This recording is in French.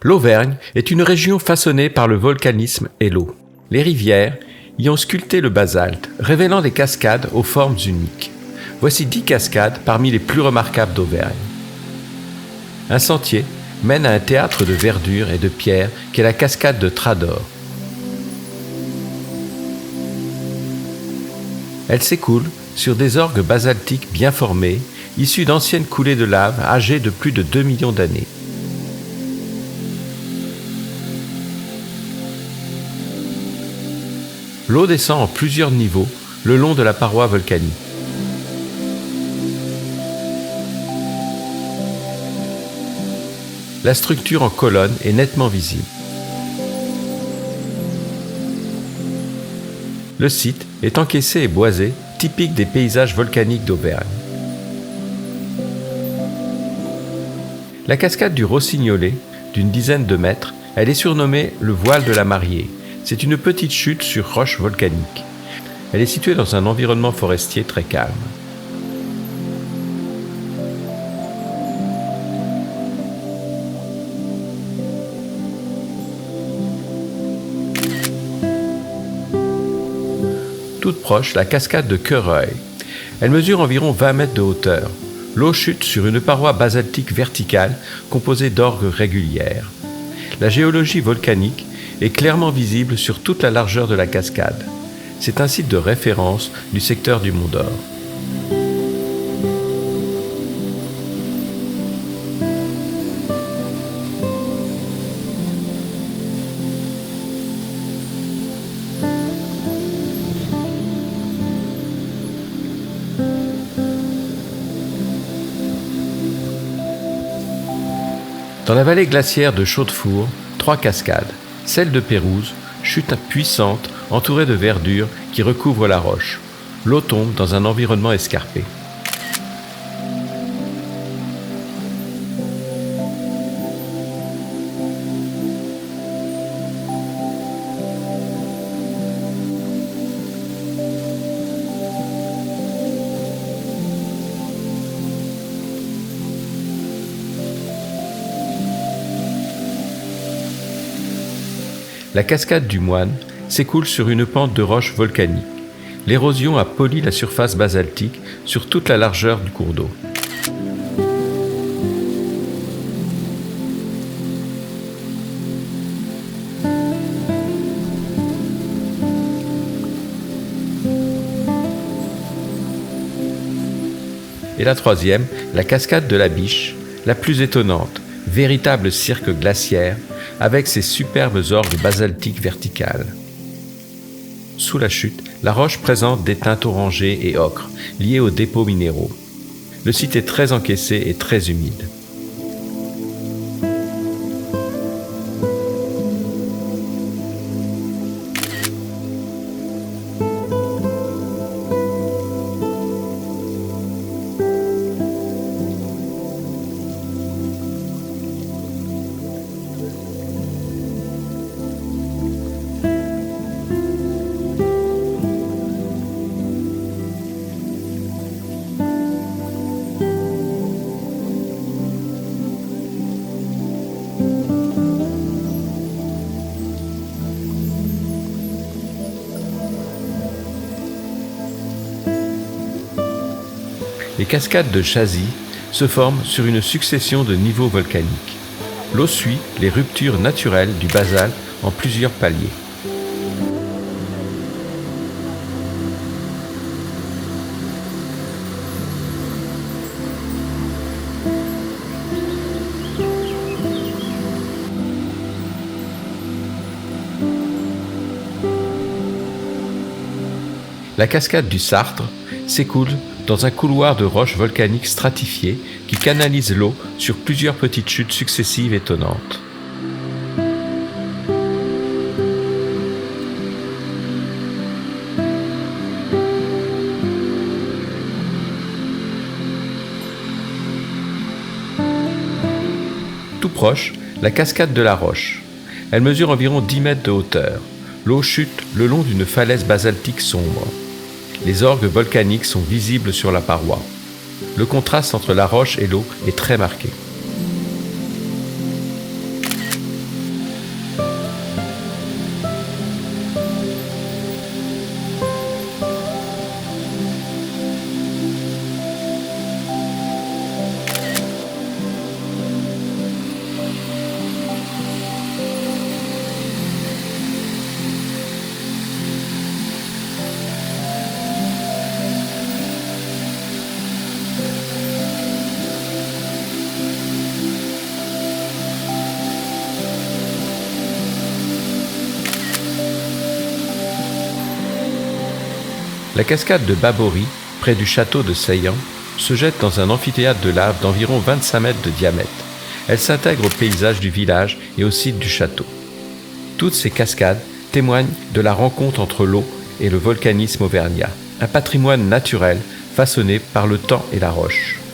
L'Auvergne est une région façonnée par le volcanisme et l'eau. Les rivières y ont sculpté le basalte, révélant des cascades aux formes uniques. Voici 10 cascades parmi les plus remarquables d'Auvergne. Un sentier mène à un théâtre de verdure et de pierre qu'est la cascade de Trador. Elle s'écoule sur des orgues basaltiques bien formés, issus d'anciennes coulées de lave âgées de plus de 2 millions d'années. L'eau descend en plusieurs niveaux le long de la paroi volcanique. La structure en colonne est nettement visible. Le site est encaissé et boisé, typique des paysages volcaniques d'Auvergne. La cascade du Rossignolet, d'une dizaine de mètres, elle est surnommée le voile de la Mariée. C'est une petite chute sur roche volcanique. Elle est située dans un environnement forestier très calme. Toute proche, la cascade de Quereuil. Elle mesure environ 20 mètres de hauteur. L'eau chute sur une paroi basaltique verticale composée d'orgues régulières. La géologie volcanique est clairement visible sur toute la largeur de la cascade. C'est un site de référence du secteur du Mont d'Or. Dans la vallée glaciaire de Chaudefour, 3 cascades. Celle de Pérouse, chute puissante entourée de verdure qui recouvre la roche. L'eau tombe dans un environnement escarpé. La cascade du Moine s'écoule sur une pente de roche volcanique. L'érosion a poli la surface basaltique sur toute la largeur du cours d'eau. Et la troisième, la cascade de la Biche, la plus étonnante, véritable cirque glaciaire, avec ses superbes orgues basaltiques verticales. Sous la chute, la roche présente des teintes orangées et ocre, liées aux dépôts minéraux. Le site est très encaissé et très humide. Les cascades de Chazy se forment sur une succession de niveaux volcaniques. L'eau suit les ruptures naturelles du basalte en plusieurs paliers. La cascade du Sartre s'écoule dans un couloir de roches volcaniques stratifiées qui canalise l'eau sur plusieurs petites chutes successives étonnantes. Tout proche, la cascade de la Roche. Elle mesure environ 10 mètres de hauteur. L'eau chute le long d'une falaise basaltique sombre. Les orgues volcaniques sont visibles sur la paroi. Le contraste entre la roche et l'eau est très marqué. La cascade de Babori, près du château de Seillan, se jette dans un amphithéâtre de lave d'environ 25 mètres de diamètre. Elle s'intègre au paysage du village et au site du château. Toutes ces cascades témoignent de la rencontre entre l'eau et le volcanisme auvergnat, un patrimoine naturel façonné par le temps et la roche.